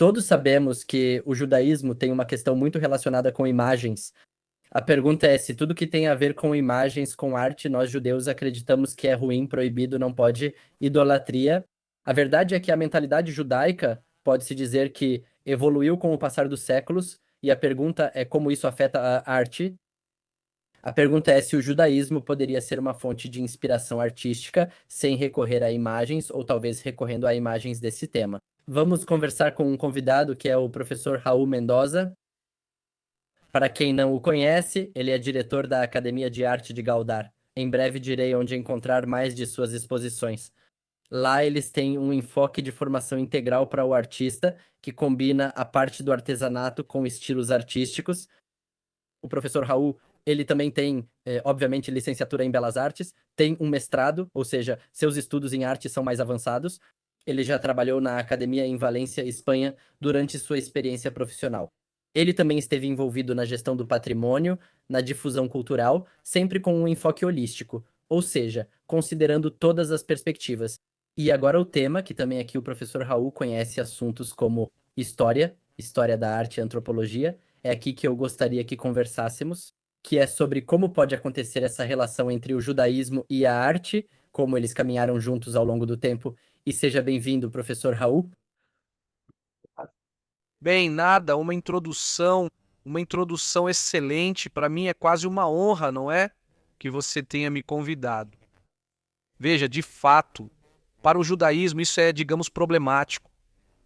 Todos sabemos que o judaísmo tem uma questão muito relacionada com imagens. A pergunta é se tudo que tem a ver com imagens, com arte, nós judeus acreditamos que é ruim, proibido, não pode, idolatria. A verdade é que a mentalidade judaica pode-se dizer que evoluiu com o passar dos séculos, e a pergunta é como isso afeta a arte. A pergunta é se o judaísmo poderia ser uma fonte de inspiração artística sem recorrer a imagens, ou talvez recorrendo a imagens desse tema. Vamos conversar com um convidado que é o professor Raul Mendoza. Para quem não o conhece, ele é diretor da Academia de Arte de Galdar. Em breve direi onde encontrar mais de suas exposições. Lá eles têm um enfoque de formação integral para o artista, que combina a parte do artesanato com estilos artísticos. O professor Raul, ele também tem, obviamente, licenciatura em Belas Artes, tem um mestrado, ou seja, seus estudos em arte são mais avançados. Ele já trabalhou na academia em Valência, Espanha, durante sua experiência profissional. Ele também esteve envolvido na gestão do patrimônio, na difusão cultural, sempre com um enfoque holístico, ou seja, considerando todas as perspectivas. E agora o tema, que também aqui o professor Raul conhece assuntos como história, história da arte e antropologia, é aqui que eu gostaria que conversássemos, que é sobre como pode acontecer essa relação entre o judaísmo e a arte, como eles caminharam juntos ao longo do tempo. E seja bem-vindo, professor Raul. Bem, nada, uma introdução excelente. Para mim é quase uma honra, não é? Que você tenha me convidado. Veja, de fato, para o judaísmo isso é, digamos, problemático.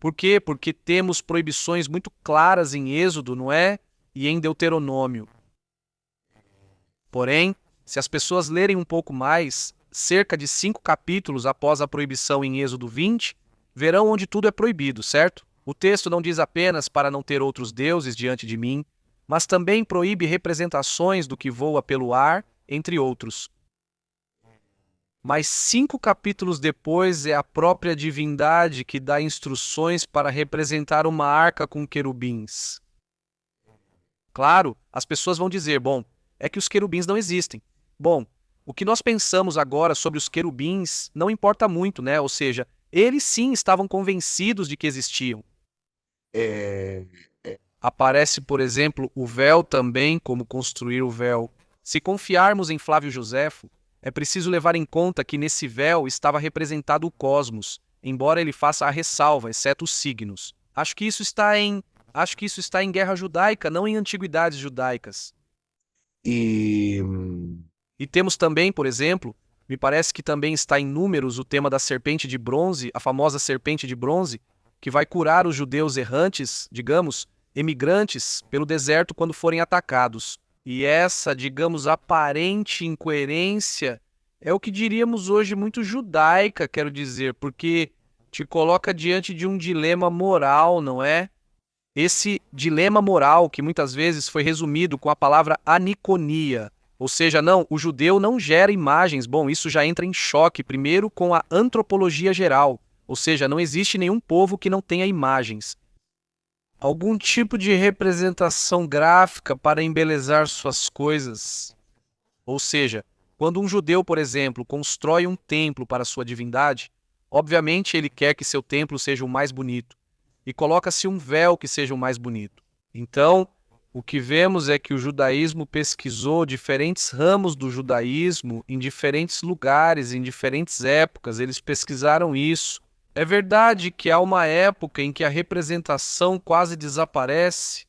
Por quê? Porque temos proibições muito claras em Êxodo, não é? E em Deuteronômio. Porém, se as pessoas lerem um pouco mais, cerca de 5 capítulos após a proibição em Êxodo 20, verão onde tudo é proibido, certo? O texto não diz apenas para não ter outros deuses diante de mim, mas também proíbe representações do que voa pelo ar, entre outros. Mas 5 capítulos depois é a própria divindade que dá instruções para representar uma arca com querubins. Claro, as pessoas vão dizer, bom, é que os querubins não existem. Bom, o que nós pensamos agora sobre os querubins não importa muito, né? Ou seja, eles sim estavam convencidos de que existiam. Aparece, por exemplo, o véu também, como construir o véu. Se confiarmos em Flávio Joséfo, é preciso levar em conta que nesse véu estava representado o cosmos, embora ele faça a ressalva, exceto os signos. Acho que isso está em Guerra Judaica, não em Antiguidades Judaicas. E E temos também, por exemplo, me parece que também está em Números o tema da serpente de bronze, a famosa serpente de bronze, que vai curar os judeus errantes, digamos, emigrantes, pelo deserto quando forem atacados. E essa, digamos, aparente incoerência é o que diríamos hoje muito judaica, quero dizer, porque te coloca diante de um dilema moral, não é? Esse dilema moral que muitas vezes foi resumido com a palavra aniconia, ou seja, não, o judeu não gera imagens. Bom, isso já entra em choque primeiro com a antropologia geral, ou seja, não existe nenhum povo que não tenha imagens. Algum tipo de representação gráfica para embelezar suas coisas. Ou seja, quando um judeu, por exemplo, constrói um templo para sua divindade, obviamente ele quer que seu templo seja o mais bonito, e coloca-se um véu que seja o mais bonito. Então, o que vemos é que o judaísmo pesquisou diferentes ramos do judaísmo em diferentes lugares, em diferentes épocas, eles pesquisaram isso. É verdade que há uma época em que a representação quase desaparece,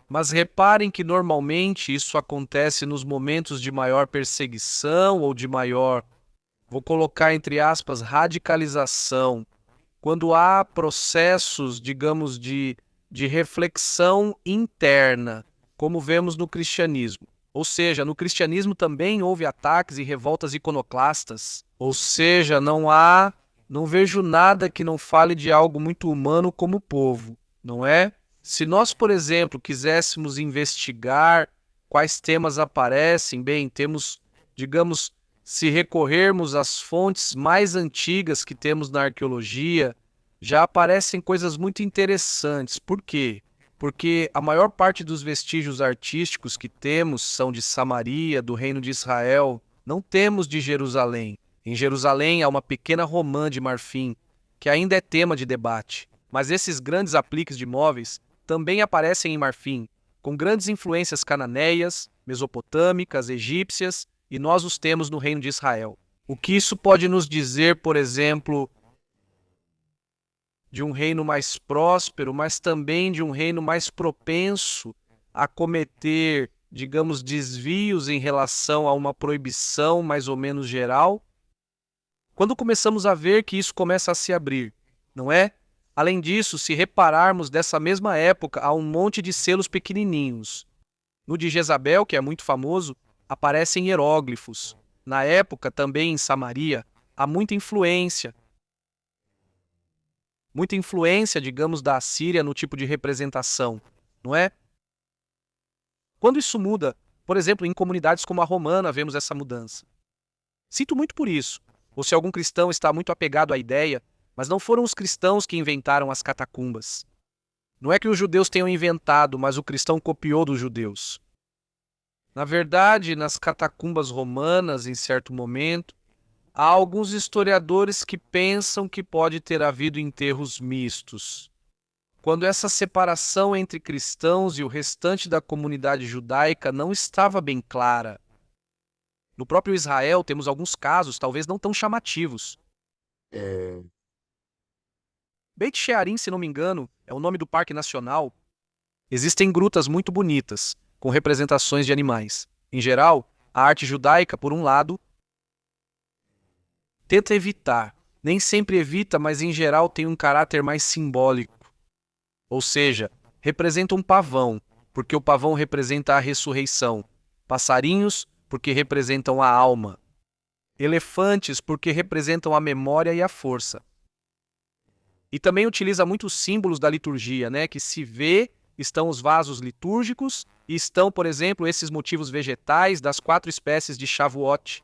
mas reparem que normalmente isso acontece nos momentos de maior perseguição ou de maior, vou colocar entre aspas, radicalização, quando há processos, digamos, de reflexão interna, como vemos no cristianismo. Ou seja, no cristianismo também houve ataques e revoltas iconoclastas. Ou seja, não vejo nada que não fale de algo muito humano como o povo, não é? Se nós, por exemplo, quiséssemos investigar quais temas aparecem, bem, temos, digamos, se recorrermos às fontes mais antigas que temos na arqueologia, já aparecem coisas muito interessantes. Por quê? Porque a maior parte dos vestígios artísticos que temos são de Samaria, do Reino de Israel, não temos de Jerusalém. Em Jerusalém há uma pequena romã de marfim, que ainda é tema de debate. Mas esses grandes apliques de móveis também aparecem em Marfim, com grandes influências cananeias, mesopotâmicas, egípcias, e nós os temos no reino de Israel. O que isso pode nos dizer, por exemplo, de um reino mais próspero, mas também de um reino mais propenso a cometer, digamos, desvios em relação a uma proibição mais ou menos geral? Quando começamos a ver que isso começa a se abrir, não é? Além disso, se repararmos dessa mesma época, há um monte de selos pequenininhos. No de Jezabel, que é muito famoso, aparecem hieróglifos. Na época, também em Samaria, há muita influência, digamos, da Assíria no tipo de representação, não é? Quando isso muda, por exemplo, em comunidades como a romana, vemos essa mudança. Sinto muito por isso, ou se algum cristão está muito apegado à ideia, mas não foram os cristãos que inventaram as catacumbas. Não é que os judeus tenham inventado, mas o cristão copiou dos judeus. Na verdade, nas catacumbas romanas, em certo momento, há alguns historiadores que pensam que pode ter havido enterros mistos. Quando essa separação entre cristãos e o restante da comunidade judaica não estava bem clara. No próprio Israel, temos alguns casos, talvez não tão chamativos. é, Beit Shearim, se não me engano, é o nome do parque nacional. Existem grutas muito bonitas, com representações de animais. Em geral, a arte judaica, por um lado, tenta evitar. Nem sempre evita, mas em geral tem um caráter mais simbólico. Ou seja, representa um pavão, porque o pavão representa a ressurreição. Passarinhos, porque representam a alma. Elefantes, porque representam a memória e a força. E também utiliza muitos símbolos da liturgia, né? Que se vê, estão os vasos litúrgicos e estão, por exemplo, esses motivos vegetais das 4 espécies de Shavuot.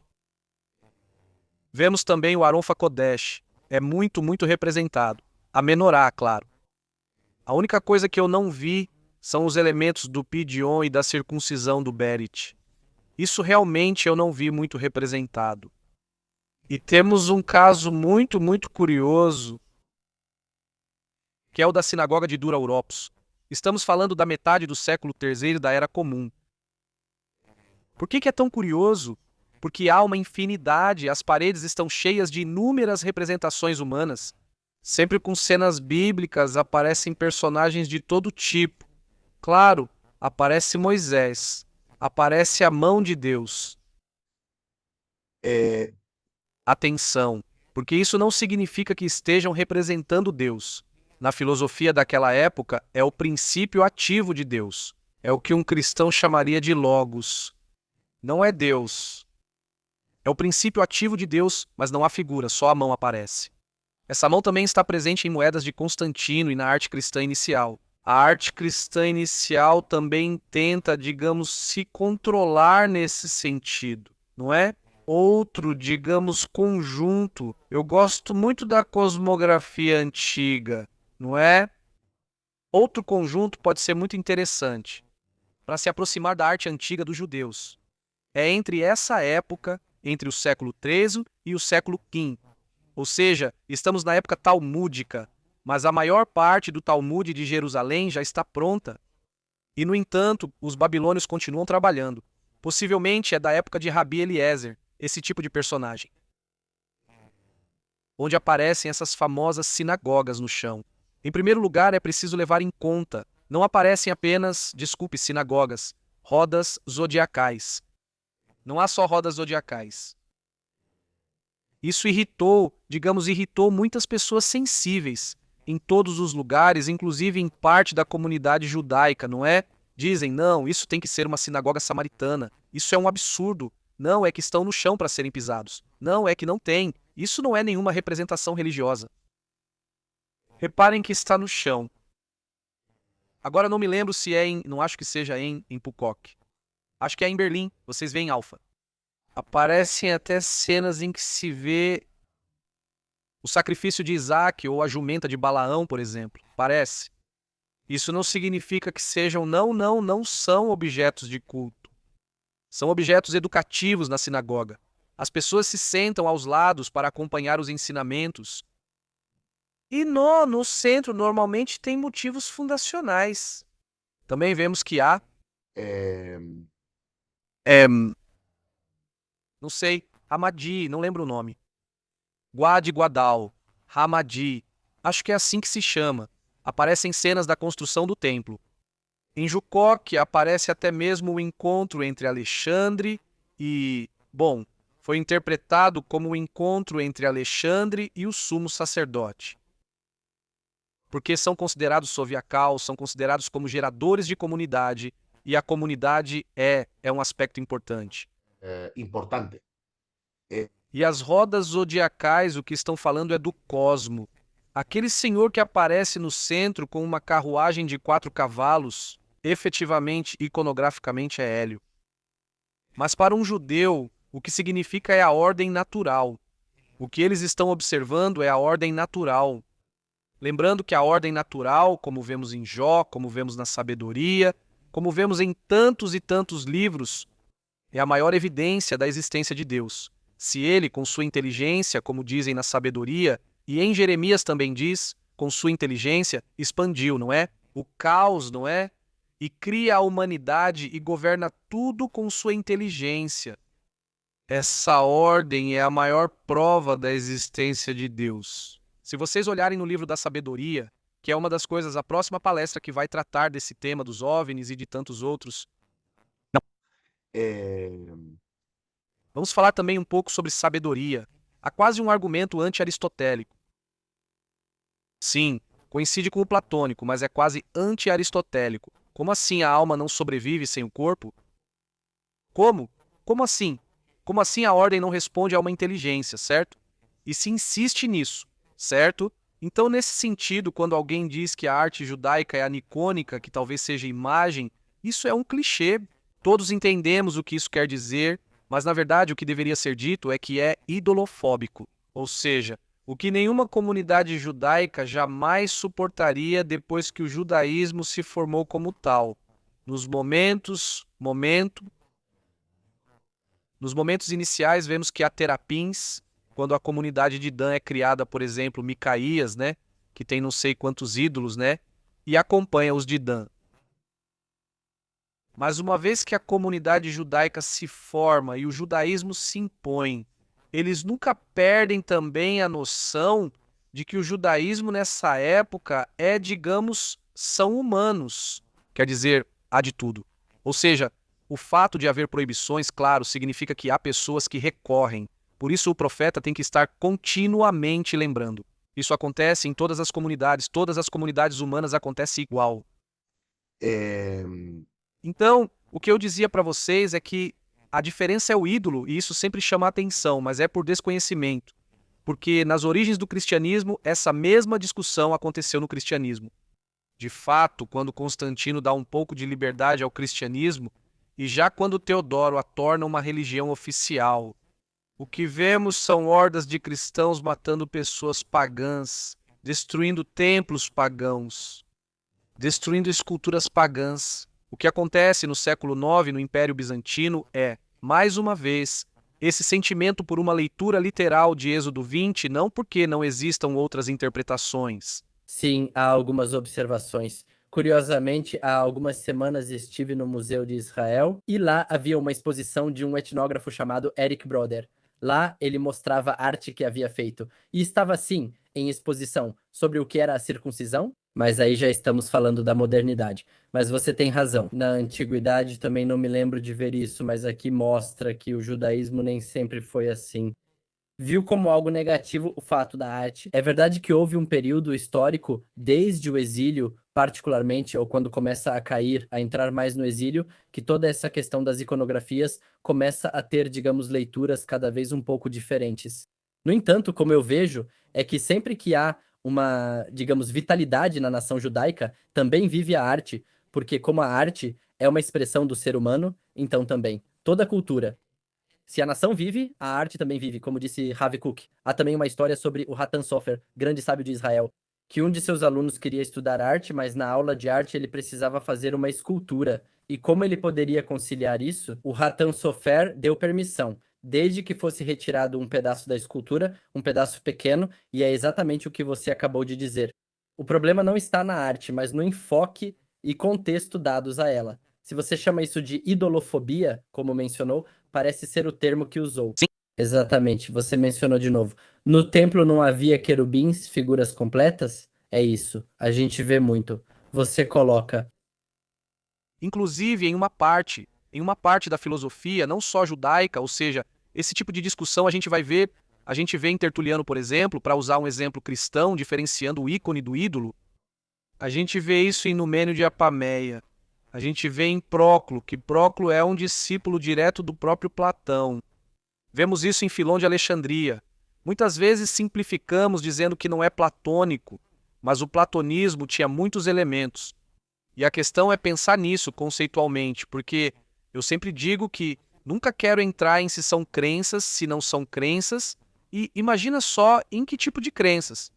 Vemos também o Aron HaKodesh. É muito, muito representado. A Menorá, claro. A única coisa que eu não vi são os elementos do Pidyon e da circuncisão do Berit. Isso realmente eu não vi muito representado. E temos um caso muito, muito curioso, que é o da sinagoga de Dura Europos. Estamos falando da metade do século III da Era Comum. Por que é tão curioso? Porque há uma infinidade, as paredes estão cheias de inúmeras representações humanas. Sempre com cenas bíblicas, aparecem personagens de todo tipo. Claro, aparece Moisés, aparece a mão de Deus. é, Atenção, porque isso não significa que estejam representando Deus. Na filosofia daquela época, é o princípio ativo de Deus. É o que um cristão chamaria de logos. Não é Deus. É o princípio ativo de Deus, mas não há figura, só a mão aparece. Essa mão também está presente em moedas de Constantino e na arte cristã inicial. A arte cristã inicial também tenta, digamos, se controlar nesse sentido, não é? Outro, digamos, conjunto. Eu gosto muito da cosmografia antiga, não é? Outro conjunto pode ser muito interessante para se aproximar da arte antiga dos judeus. É entre essa época, entre o século XIII e o século V. Ou seja, estamos na época talmúdica, mas a maior parte do Talmud de Jerusalém já está pronta. E, no entanto, os babilônios continuam trabalhando. Possivelmente é da época de Rabi Eliezer, esse tipo de personagem, onde aparecem essas famosas sinagogas no chão. Em primeiro lugar, é preciso levar em conta, não aparecem apenas, sinagogas, rodas zodiacais. Não há só rodas zodiacais. Isso irritou muitas pessoas sensíveis, em todos os lugares, inclusive em parte da comunidade judaica, não é? Dizem, não, isso tem que ser uma sinagoga samaritana. Isso é um absurdo. Não, é que estão no chão para serem pisados. Não, é que não tem. Isso não é nenhuma representação religiosa. Reparem que está no chão. Agora não me lembro se é em... Não acho que seja em Pucoque. Acho que é em Berlim. Vocês veem Alfa. Aparecem até cenas em que se vê o sacrifício de Isaac ou a jumenta de Balaão, por exemplo. Parece. Isso não significa que sejam... Não são objetos de culto. São objetos educativos na sinagoga. As pessoas se sentam aos lados para acompanhar os ensinamentos. E no centro, normalmente, tem motivos fundacionais. Também vemos que há, eh, não sei, Hamadi, não lembro o nome. Guad Guadal, Hamadi, acho que é assim que se chama. Aparecem cenas da construção do templo. Em Jucoque aparece até mesmo o encontro entre Alexandre e... Bom, foi interpretado como o encontro entre Alexandre e o sumo sacerdote. Porque são considerados soviacal, são considerados como geradores de comunidade, e a comunidade é um aspecto importante. importante. E as rodas zodiacais, o que estão falando é do cosmo. Aquele senhor que aparece no centro com uma carruagem de 4 cavalos, efetivamente, iconograficamente é Hélio. Mas para um judeu, o que significa é a ordem natural. O que eles estão observando é a ordem natural. Lembrando que a ordem natural, como vemos em Jó, como vemos na sabedoria, como vemos em tantos e tantos livros, é a maior evidência da existência de Deus. Se ele, com sua inteligência, como dizem na sabedoria, e em Jeremias também diz, com sua inteligência, expandiu, não é? O caos, não é? E cria a humanidade e governa tudo com sua inteligência. Essa ordem é a maior prova da existência de Deus. Se vocês olharem no livro da sabedoria, que é uma das coisas, a próxima palestra que vai tratar desse tema dos OVNIs e de tantos outros, Eh, vamos falar também um pouco sobre sabedoria. Há quase um argumento anti-aristotélico. Sim, coincide com o platônico, mas é quase anti-aristotélico. Como assim a alma não sobrevive sem o corpo? Como? Como assim? Como assim a ordem não responde a uma inteligência, certo? E se insiste nisso, certo? Então, nesse sentido, quando alguém diz que a arte judaica é anicônica, que talvez seja imagem, isso é um clichê. Todos entendemos o que isso quer dizer, mas na verdade o que deveria ser dito é que é idolofóbico, ou seja, o que nenhuma comunidade judaica jamais suportaria depois que o judaísmo se formou como tal. Nos momentos iniciais, vemos que há terapins, quando a comunidade de Dan é criada, por exemplo, Micaías, né, que tem não sei quantos ídolos, né, e acompanha os de Dan. Mas uma vez que a comunidade judaica se forma e o judaísmo se impõe, eles nunca perdem também a noção de que o judaísmo nessa época é, digamos, são humanos. Quer dizer, há de tudo. Ou seja, o fato de haver proibições, claro, significa que há pessoas que recorrem. Por isso o profeta tem que estar continuamente lembrando. Isso acontece em todas as comunidades humanas acontece igual. eh, Então, o que eu dizia para vocês é que a diferença é o ídolo, e isso sempre chama a atenção, mas é por desconhecimento. Porque nas origens do cristianismo, essa mesma discussão aconteceu no cristianismo. De fato, quando Constantino dá um pouco de liberdade ao cristianismo, e já quando Teodoro a torna uma religião oficial, o que vemos são hordas de cristãos matando pessoas pagãs, destruindo templos pagãos, destruindo esculturas pagãs. O que acontece no século IX, no Império Bizantino, é, mais uma vez, esse sentimento por uma leitura literal de Êxodo 20, não porque não existam outras interpretações. Sim, há algumas observações. Curiosamente, há algumas semanas estive no Museu de Israel e lá havia uma exposição de um etnógrafo chamado Eric Broder. Lá ele mostrava a arte que havia feito e estava sim em exposição sobre o que era a circuncisão, mas aí já estamos falando da modernidade. Mas você tem razão. Na antiguidade também não me lembro de ver isso, mas aqui mostra que o judaísmo nem sempre foi assim. Viu como algo negativo o fato da arte. É verdade que houve um período histórico, desde o exílio, particularmente, ou quando começa a cair, a entrar mais no exílio, que toda essa questão das iconografias começa a ter, digamos, leituras cada vez um pouco diferentes. No entanto, como eu vejo, é que sempre que há uma, digamos, vitalidade na nação judaica, também vive a arte, porque como a arte é uma expressão do ser humano, então também toda cultura, se a nação vive, a arte também vive, como disse Ravi Kook. Há também uma história sobre o Hatan Sofer, grande sábio de Israel, que um de seus alunos queria estudar arte, mas na aula de arte ele precisava fazer uma escultura. E como ele poderia conciliar isso? O Hatan Sofer deu permissão. desde que fosse retirado um pedaço da escultura, um pedaço pequeno, e é exatamente o que você acabou de dizer. O problema não está na arte, mas no enfoque e contexto dados a ela. Se você chama isso de idolofobia, como mencionou, parece ser o termo que usou. Sim. Exatamente, você mencionou de novo. No templo não havia querubins, figuras completas? É isso, a gente vê muito. Você coloca. Inclusive em uma parte da filosofia, não só judaica, ou seja, esse tipo de discussão a gente vê em Tertuliano, por exemplo, para usar um exemplo cristão, diferenciando o ícone do ídolo, a gente vê isso em Numênio de Apameia, a gente vê em Próclo, que Próclo é um discípulo direto do próprio Platão. Vemos isso em Filon de Alexandria. Muitas vezes simplificamos dizendo que não é platônico, mas o platonismo tinha muitos elementos. E a questão é pensar nisso conceitualmente, porque eu sempre digo que nunca quero entrar em se são crenças, se não são crenças, e imagina só em que tipo de crenças.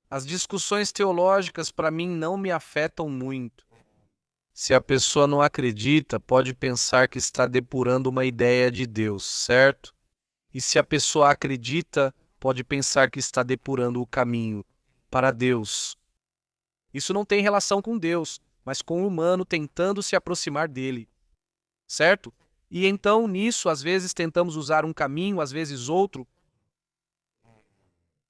As discussões teológicas para mim não me afetam muito. Se a pessoa não acredita, pode pensar que está depurando uma ideia de Deus, certo? E se a pessoa acredita, pode pensar que está depurando o caminho para Deus. Isso não tem relação com Deus, mas com o humano tentando se aproximar dele, certo? E então, nisso, às vezes tentamos usar um caminho, às vezes outro.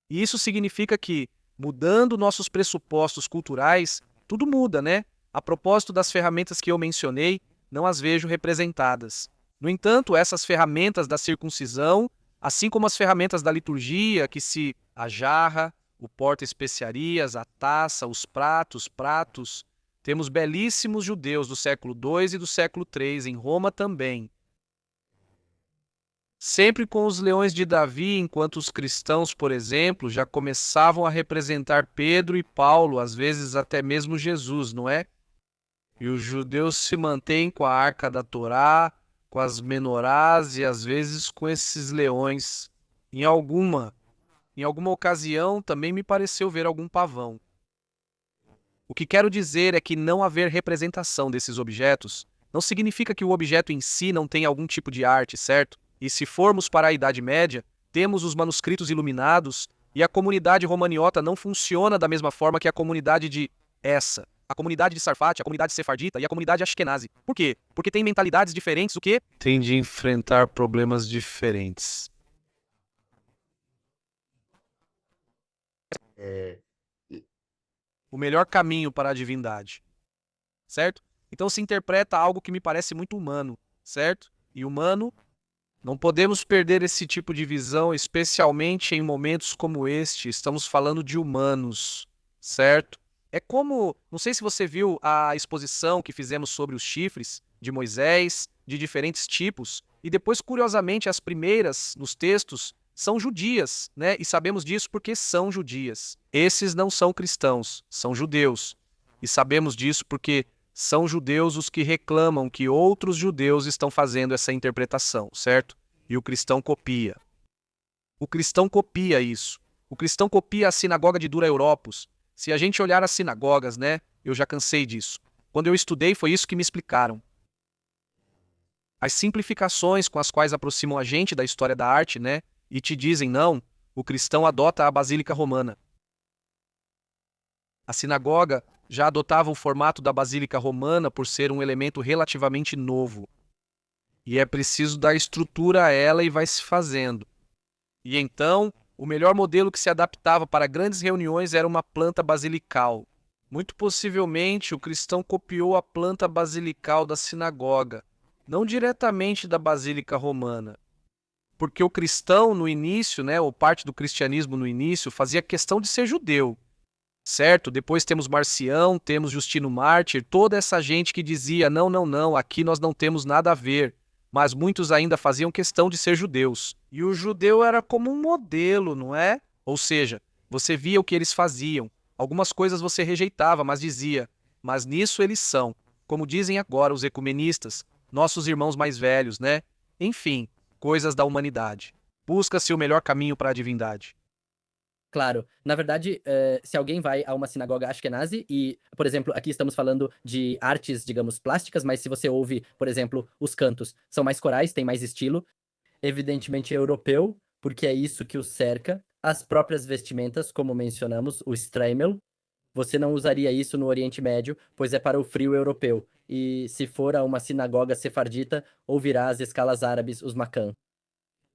E isso significa que, mudando nossos pressupostos culturais, tudo muda, né? A propósito das ferramentas que eu mencionei, não as vejo representadas. No entanto, essas ferramentas da circuncisão, assim como as ferramentas da liturgia, a jarra, o porta-especiarias, a taça, os pratos, temos belíssimos judeus do século II e do século III, em Roma também. Sempre com os leões de Davi, enquanto os cristãos, por exemplo, já começavam a representar Pedro e Paulo, às vezes até mesmo Jesus, não é? E os judeus se mantêm com a arca da Torá, com as menorás e às vezes com esses leões. Em alguma ocasião também me pareceu ver algum pavão. O que quero dizer é que não haver representação desses objetos não significa que o objeto em si não tenha algum tipo de arte, certo? E se formos para a Idade Média, temos os manuscritos iluminados e a comunidade romaniota não funciona da mesma forma que a comunidade a comunidade de Sarfate, a comunidade sefardita e a comunidade ashkenazi. Por quê? Porque tem mentalidades diferentes, o quê? Tem de enfrentar problemas diferentes. O melhor caminho para a divindade, certo? Então se interpreta algo que me parece muito humano, certo? E humano, não podemos perder esse tipo de visão, especialmente em momentos como este. Estamos falando de humanos, certo? É como, não sei se você viu a exposição que fizemos sobre os chifres de Moisés, de diferentes tipos, e depois, curiosamente, as primeiras nos textos são judias, né? E sabemos disso porque são judias. Esses não são cristãos, são judeus. E sabemos disso porque são judeus os que reclamam que outros judeus estão fazendo essa interpretação, certo? E o cristão copia. O cristão copia isso. O cristão copia a sinagoga de Dura Europos. Se a gente olhar as sinagogas, né? Eu já cansei disso. Quando eu estudei, foi isso que me explicaram. As simplificações com as quais aproximam a gente da história da arte, né? E te dizem, não, o cristão adota a Basílica Romana. A sinagoga já adotava o formato da Basílica Romana por ser um elemento relativamente novo. E é preciso dar estrutura a ela e vai se fazendo. E então, o melhor modelo que se adaptava para grandes reuniões era uma planta basilical. Muito possivelmente, o cristão copiou a planta basilical da sinagoga, não diretamente da Basílica Romana. Porque o cristão, no início, né, ou parte do cristianismo no início, fazia questão de ser judeu. Certo? Depois temos Marcião, temos Justino Mártir, toda essa gente que dizia, não, não, não, aqui nós não temos nada a ver. Mas muitos ainda faziam questão de ser judeus. E o judeu era como um modelo, não é? Ou seja, você via o que eles faziam. Algumas coisas você rejeitava, mas dizia, mas nisso eles são. Como dizem agora os ecumenistas, nossos irmãos mais velhos, né? Enfim, coisas da humanidade. Busca-se o melhor caminho para a divindade. Claro. Na verdade, se alguém vai a uma sinagoga ashkenazi e, por exemplo, aqui estamos falando de artes, digamos, plásticas, mas se você ouve, por exemplo, os cantos, são mais corais, tem mais estilo. Evidentemente europeu, porque é isso que o cerca. As próprias vestimentas, como mencionamos, o stramel. Você não usaria isso no Oriente Médio, pois é para o frio europeu. E se for a uma sinagoga sefardita, ouvirá as escalas árabes, os macan.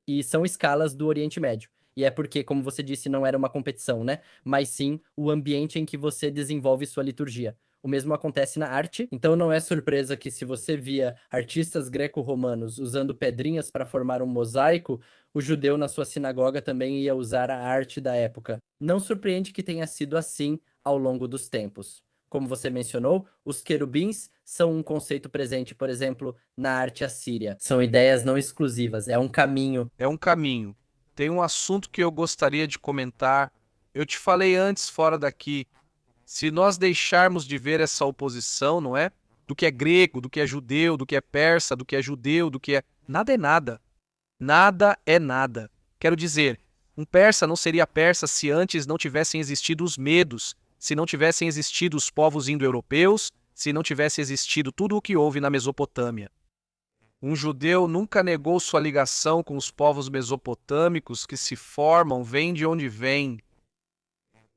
E são escalas do Oriente Médio. E é porque, como você disse, não era uma competição, né? Mas sim o ambiente em que você desenvolve sua liturgia. O mesmo acontece na arte, então não é surpresa que se você via artistas greco-romanos usando pedrinhas para formar um mosaico, o judeu na sua sinagoga também ia usar a arte da época. Não surpreende que tenha sido assim ao longo dos tempos. Como você mencionou, os querubins são um conceito presente, por exemplo, na arte assíria. São ideias não exclusivas, é um caminho. É um caminho. Tem um assunto que eu gostaria de comentar. Eu te falei antes, fora daqui, se nós deixarmos de ver essa oposição, não é? Do que é grego, do que é judeu, do que é persa, do que é judeu, do que é. Nada é nada. Nada é nada. Quero dizer, um persa não seria persa se antes não tivessem existido os medos, se não tivessem existido os povos indo-europeus, se não tivesse existido tudo o que houve na Mesopotâmia. Um judeu nunca negou sua ligação com os povos mesopotâmicos que se formam, vêm de onde vêm.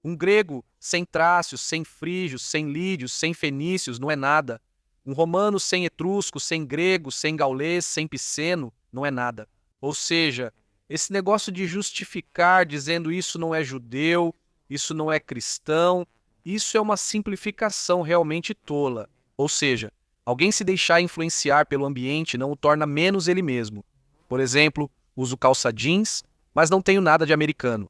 Um grego sem trácios, sem frígios, sem lídios, sem fenícios não é nada. Um romano sem etrusco, sem grego, sem gaulês, sem piceno não é nada. Ou seja, esse negócio de justificar dizendo isso não é judeu, isso não é cristão, isso é uma simplificação realmente tola. Ou seja, alguém se deixar influenciar pelo ambiente não o torna menos ele mesmo. Por exemplo, uso calça jeans, mas não tenho nada de americano.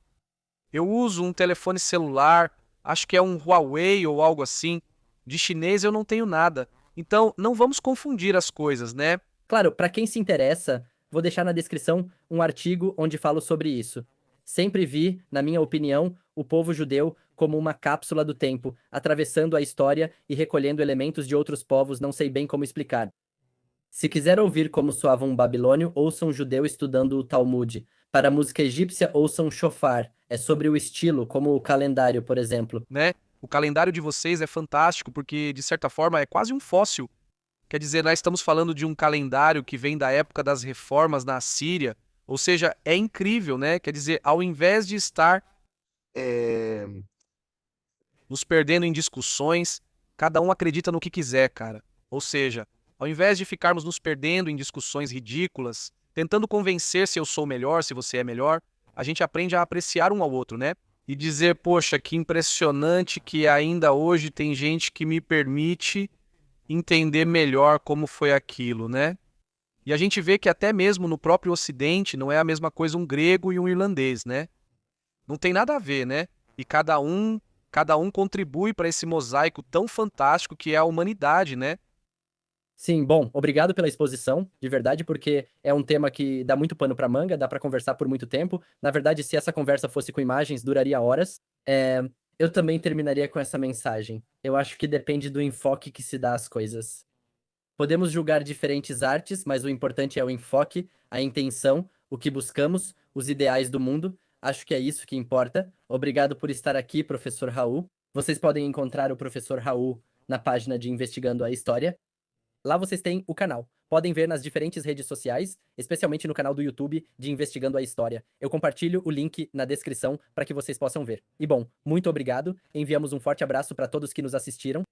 Eu uso um telefone celular, acho que é um Huawei ou algo assim. De chinês eu não tenho nada. Então, não vamos confundir as coisas, né? Claro, para quem se interessa, vou deixar na descrição um artigo onde falo sobre isso. Sempre vi, na minha opinião, o povo judeu como uma cápsula do tempo, atravessando a história e recolhendo elementos de outros povos, não sei bem como explicar. Se quiser ouvir como soava um babilônio, ouça um judeu estudando o Talmud. Para a música egípcia, ouça um shofar. É sobre o estilo, como o calendário, por exemplo. Né? O calendário de vocês é fantástico porque, de certa forma, é quase um fóssil. Quer dizer, nós estamos falando de um calendário que vem da época das reformas na Síria. Ou seja, é incrível, né? Quer dizer, ao invés de estar eh, nos perdendo em discussões, cada um acredita no que quiser, cara. Ou seja, ao invés de ficarmos nos perdendo em discussões ridículas, tentando convencer se eu sou melhor, se você é melhor, a gente aprende a apreciar um ao outro, né? E dizer, poxa, que impressionante que ainda hoje tem gente que me permite entender melhor como foi aquilo, né? E a gente vê que até mesmo no próprio Ocidente não é a mesma coisa um grego e um irlandês, né? Não tem nada a ver, né? E cada um contribui para esse mosaico tão fantástico que é a humanidade, né? Sim, bom, obrigado pela exposição, de verdade, porque é um tema que dá muito pano para manga, dá para conversar por muito tempo. Na verdade, se essa conversa fosse com imagens, duraria horas. Eu também terminaria com essa mensagem. Eu acho que depende do enfoque que se dá às coisas. Podemos julgar diferentes artes, mas o importante é o enfoque, a intenção, o que buscamos, os ideais do mundo. Acho que é isso que importa. Obrigado por estar aqui, professor Raul. Vocês podem encontrar o professor Raul na página de Investigando a História. Lá vocês têm o canal. Podem ver nas diferentes redes sociais, especialmente no canal do YouTube de Investigando a História. Eu compartilho o link na descrição para que vocês possam ver. E bom, muito obrigado. Enviamos um forte abraço para todos que nos assistiram.